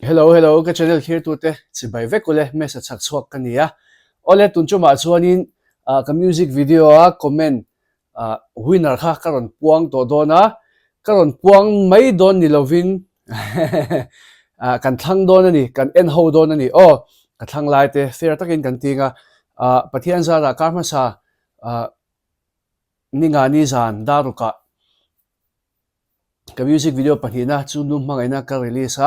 Hello, cái channel here tụi chỉ bài viết của lẽ mesa sắc suak cái này ole tụi chúng mà chuan in cái music video comment winner khác cái còn quăng tổ đó na cái còn quăng mấy đòn ni lovin kan thăng đòn này kan en hậu đòn này kan thăng lại te fair takin kan tinga pathian zara karma sa ni nga ni zan daruka cái music video pathina chu num mangai na ka release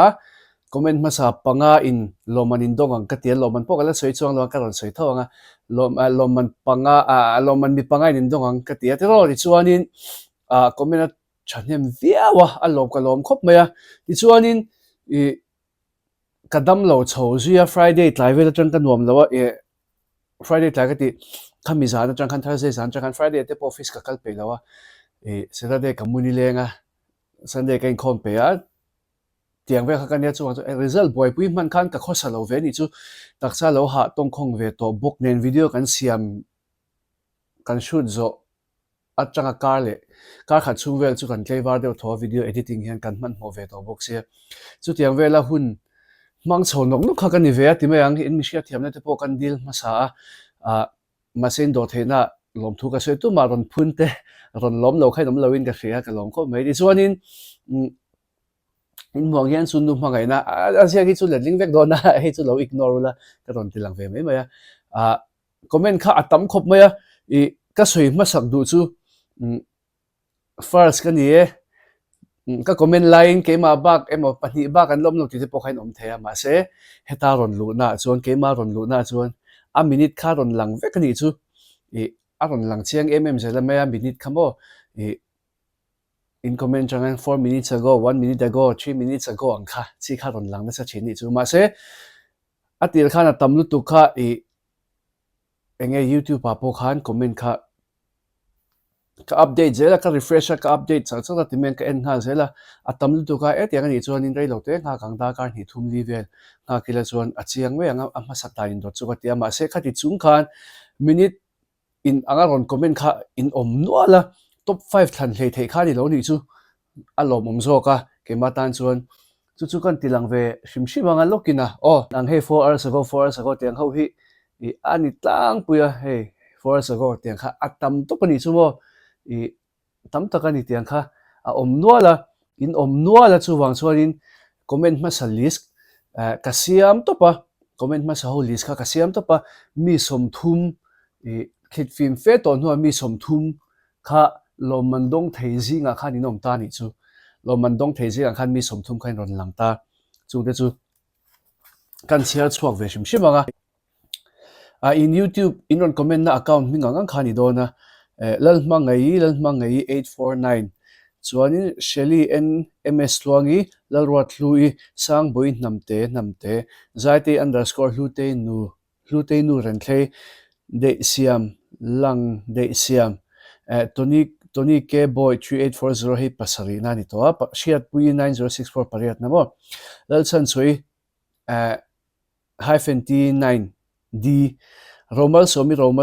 comment masa panga in loman dong ang katia loman po kala soi chuang lo karon soi thonga loman panga loman mi panga in dong ang katia te ro ri chuanin comment chanem viawa alom kalom khop maya ti chuanin i kadam lo chho zia friday tlai vel tang kan nuam lo friday tlai ka ti khami zan tang kan thursday zan tang kan friday te office ka kal pe lo saturday kamuni lenga sunday kan khom pe tiếng về các anh chú result boy pui man khan ka khosa lo ve ni chu taksa lo ha tong khong ve to book nen video kan siam kan shoot zo atanga car khat chung vel chu kan clever de tho video editing hian kan man ho ve to book se chu tiếng ve la hun mang chho nok nok kha kan ni ve ti mai ang in mi sia thiam na te po kan dil ma sa ma sen do thena lom thu ka se tu ma ron phun te ron lom lo khai lom lo in ka khia ka lom kho mai di chuanin in mong hian sun nu mangai na asia ki chu ledling vek do na he chu lo ignore la ka ron tilang ve mai maya comment kha atam khop maya I ka soi ma sak du chu first ka ni ka comment line ke ma bak emo pani ba kan lom lo ti po khain om thea ma se heta ron lu na chuan ke ma ron lu na chuan a minute kha ron lang vek ni chu a ron lang chiang zela maya minute khamo in comment jangan 4 minutes ago 1 minute ago 3 minutes ago ang kha chi kha ron lang na sa chini chu ma se atil khana tamlu tu kha enge youtube pa po khan comment kha ka update zela ka refresh ka update sa sa timen ka en ha zela atamlu tu kha tiang ni chuan in rei lo te nga kang da kar ni thum li vel nga kila chuan achiang we anga ama sata in do chu ka tia ma se kha ti chung khan minute in anga ron comment kha in om nuala top 5 than hlei thei kha ni lo ni chu alom om zo ka ke matan chuan chu kan tilang ve hrim anga lokina nang he 4 hours ago tiang ho hi I ani tlang puya hey 4 hours ago tiang kha atam to pani chu mo I tam takani tiang kha om nuala in om nuala chu wang chuanin comment ma sa list kasiam to pa comment ma sa ho list kha kasiam to pa mi som thum khit film fe to no mi som thum kha lomandong theizi nga khan inom ta ni chu lomandong theizi ang khan mi som thum khain ron lang ta chu de chu kan chia chuak ve shim anga in youtube in ron comment na account mi ngang khani do na lal mangai 849 chuanin shelly n ms luangi lalruat lui sang boi namte zaite_hlute nu ran thlei de siam lang de siam Tony K boy 3840 he pasari na ni to shiat pui 9064 pariat na mo lalsan choi -t9 d romal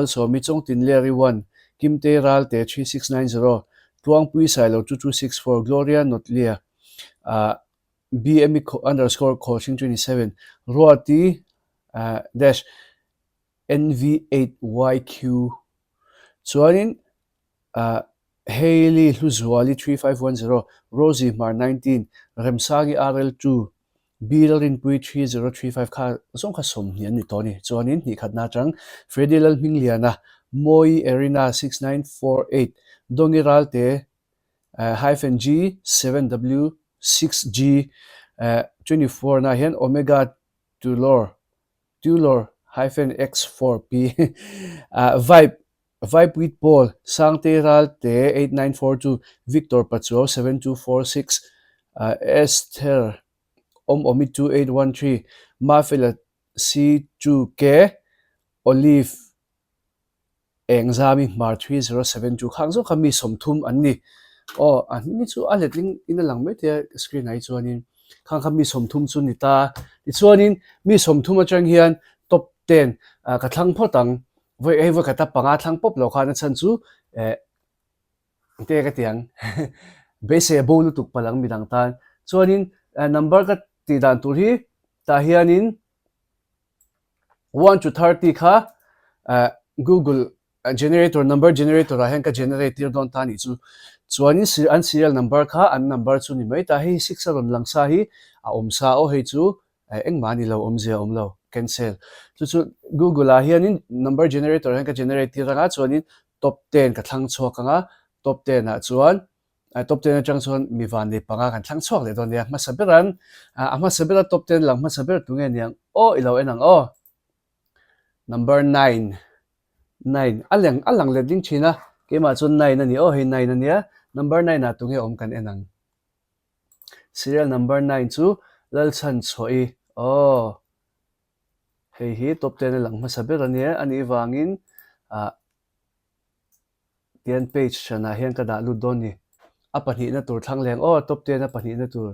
somi chong tin leri 1 kimte ral te 3690 tuang pui sailo 2264 gloria notlia bm_coaching 27 roati dash nv8yq chuanin Hailey Luzwali 3510 Rosie Mar 19 Remsagi RL2 Bilalin Pui 3035 kha song kha som hian ni to ni chuanin ni khatna chang Freddy Lal Mingliana Moi Arena 6948 Dongiral te -g 7w 6g 24 na hian Omega Tulor -x4p Vibe with Paul Sangte Ral te 8942 Victor Pacho 7246 Esther Omit 2813 Mafela C2K Olive Engzami Mar 3072 khangzo khami somthum anni ani chu aletling ina langme te screen ai chuanin khami somthum chu ni ta ti chuanin mi somthum atang hian top 10 ka thlang photang voi ka ta panga thlang pop lo khana chan chu te ka tiang base bolu tuk palang midang tan chuanin number ka ti dan tur hi ta hianin 1 to 30 kha Google generator number generator a hen ka generator don ta ni chu chuanin an serial number kha an number chu ni mai ta hi 6 ron lang sa hi a om sa o hei chu eng mani lo om je om lo cancel chu Google a hianin number generator hen ka generator anga chuanin top 10 ka thlang chhuak anga top 10 a chuan top 10 atang chuan mi van ni panga kan thlang chhuak le don ya ma saberan ama sabera top 10 lang ma saber tu nge niang o ilo enang o number 9 9 alang le ding china ke ma chun 9 ani o he 9 ania number 9 na tu nge om kan enang serial number 9 chu lal chan choi o hei hi top 10 lang ma saber ania ani wangin a tian page chana hian ka da lu don ni a pahnih na tur thlang leng o top 10 a pahnih na tur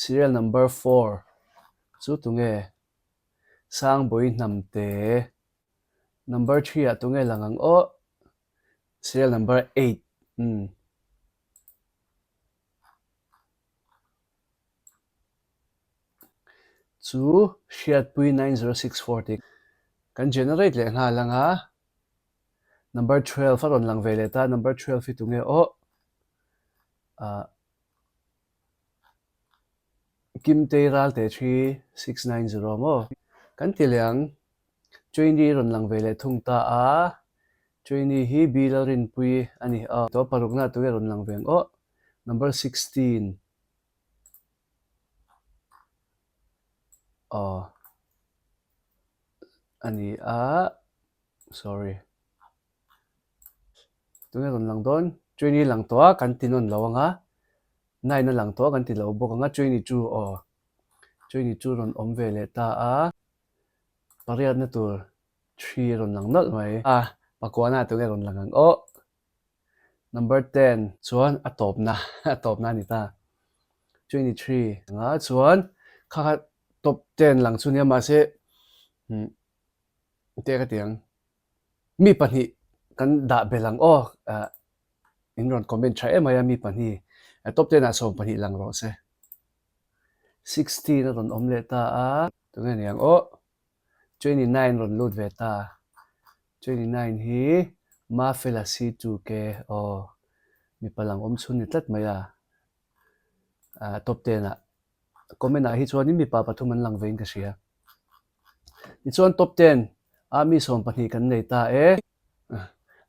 serial number 4 chu tu nge sang boi nam te number 3 a tu nge langang o serial number 8 chu Hriat pui 90640 kan generate le nga langa number 12 aron lang vele ta number 12 hi tu nge o kim te ral te 3690 mo kan tilyang 20 ron lang vele thung ta a 20 hi bilarin pui ani a to parukna tu ron lang veng o number 16 ani a sorry tu nge ron lang don 20 lang to kan tinon lawanga 9 na lang to kan ti lo bok nga 22 22 ron om vele ta a pariat na tur 3 ron lang nol mai pakwana tu nge ron lang ang o number 10 chuan atop na atop na ni ta 23 nga chuan kha top 10 lang chu nia ma se te ka tiang mi pahnih kan da belang in ron comment tha emaya mi pahnih top 10 a som pahnih lang ro se 60 na ron om le ta a tu nge niang o 29 ron lut ve ta 29 hi ma fela si tu ke mi palang om chun ni tlat maya top 10 a comment a hi chuan mi pa pathum an lang vein ka sia ni chuan top 10 a mi som pahnih kan nei ta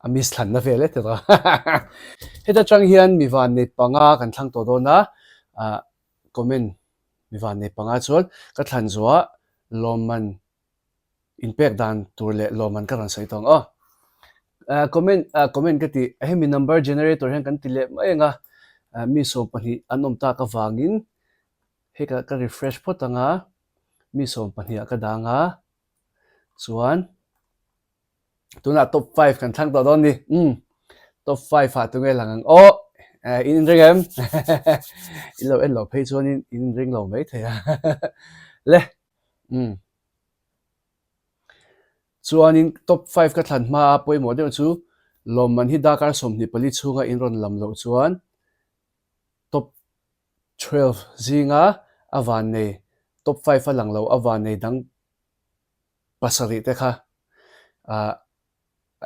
a mi thlan na vele te ra heta chang hian mi van nei panga kan thlang to do na comment mi van nei panga chuan ka thlan zuwa loman impact dan turle loman ka ran sai tong comment ka ti hemi number generator hen kan ti le mai nga mi som pahnih anom ta ka wangin he ka refresh photanga mi som pahnih ka danga chuan tuna top 5 kan thlang to don ni top 5 ha tu nge langang in ringem ilo en lo phei chuan in ring lo mai thea le chuanin top 5 ka thlan hma poimo deuh chu lawman hi dakar som ni pali chunga in ron lam lo chuan top 12 zinga awan nei top 5 a lang lo awan nei dang pasari te kha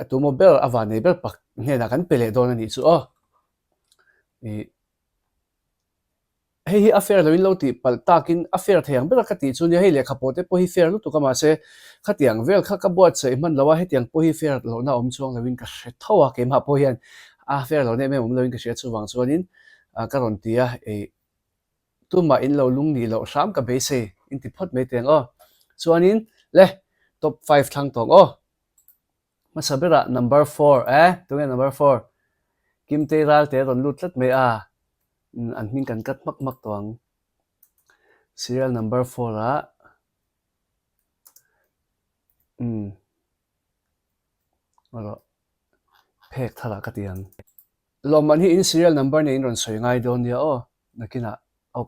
tu mo ber awan nei ber pak nge na kan pele don ani chu hei affair lo in lo ti pal takin affair theyang ber ka ti chu ni hei le khapote po hi fair lu tu kama se khatiang vel kha ka buat se man lawa hetiang po hi fair lo na om chuang lawin ka hre thawa ke ma po hian fair lo ne me om lawin ka hre chu wang chuanin ka ron tia tu ma in lo lung ni lo ram ka be se in ti phot me teng chuanin le top 5 thlang tong masabera number 4 tu nge number 4 kim te ral te ron lut tlat me an min kan kat mak tong serial number 4 aro phek thara ka tiang loman hi in serial number ne in ron soi ngai don dia nakina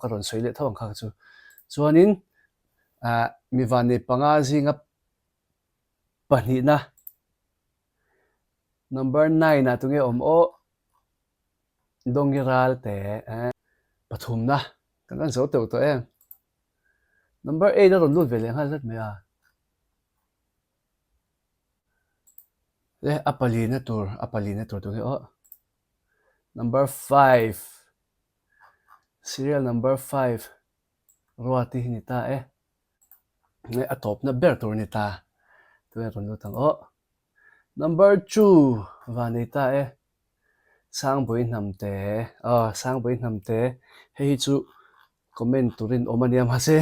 ka ron soi le thawang kha chu chuanin mi van ne panga zinga pahnih na number 9 na tu nge om dongiral te pathum na kan zo to number 8 đó luôn về liền ha rất mày à le apali na tur tu ke oh number 5 serial number 5 ruati ni ta ngai atop na ber tur ni ta tu ron lu tang oh number 2 và ni ta sang boi sang boi namte hei chu comment turin omania ma se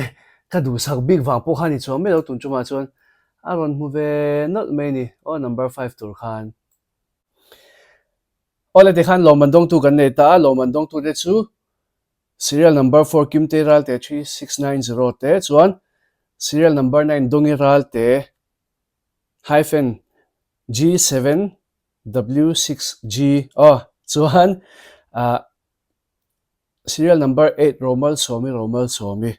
ka du sak big wang po khani chu me lo tun chu ma chuan aron mu ve not many oh number 5 tur khan ole te khan lo mandong tu kan nei ta lo mandong tu de chu serial number 4 kim te ral te 3690 te chuan serial number 9 dongi ral te hyphen G7 W6G oh chuan serial number 8 romal somi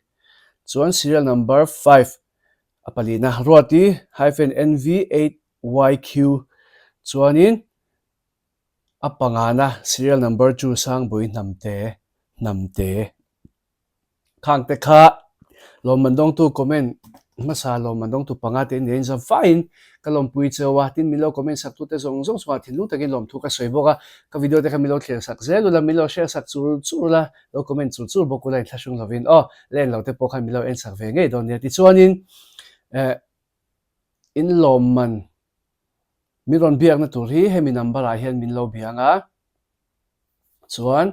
chuan serial number 5 apalina ruati hyphen NV8YQ chuanin apangana serial number 2 sang bui namte khang te kha lom mandong tu comment masa lom mandong tu panga te nen za fine kalom pui chewa tin milo comment sak tu te zong zong swa thin lu te lom thu ka soiboka ka video te ka milo clear sak zelu la milo share sak chu la lo comment chu bokula thlasung lovin len lo te pokhan milo en sak ve ngei don ne ti chuanin in lom man miron biak na tur hi hemi number a hian min lo bianga chuan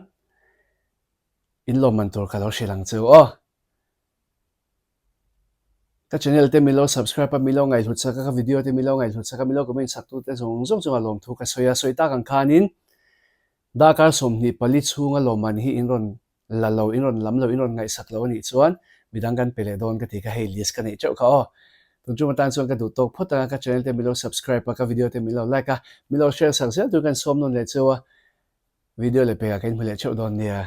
in lom man tur ka lo hrilang chu ka channel te milo subscribe pa milo ngai hlut saka ka video te milo ngai hlut saka milo comment sak tu te zong zong chunga lom thu ka soita kan khanin dakar somni pali chunga loman hi inron lalo inron lamlo inron ngai sak lo ni chuan bidangan pele don ka ti ka hei list ka nei chau ka tung chu matan chuan ka du tok phota ka channel te milo subscribe pa ka video te milo like ka milo share sak zel tu kan som non le chewa video le pe ka ken phule chau don nia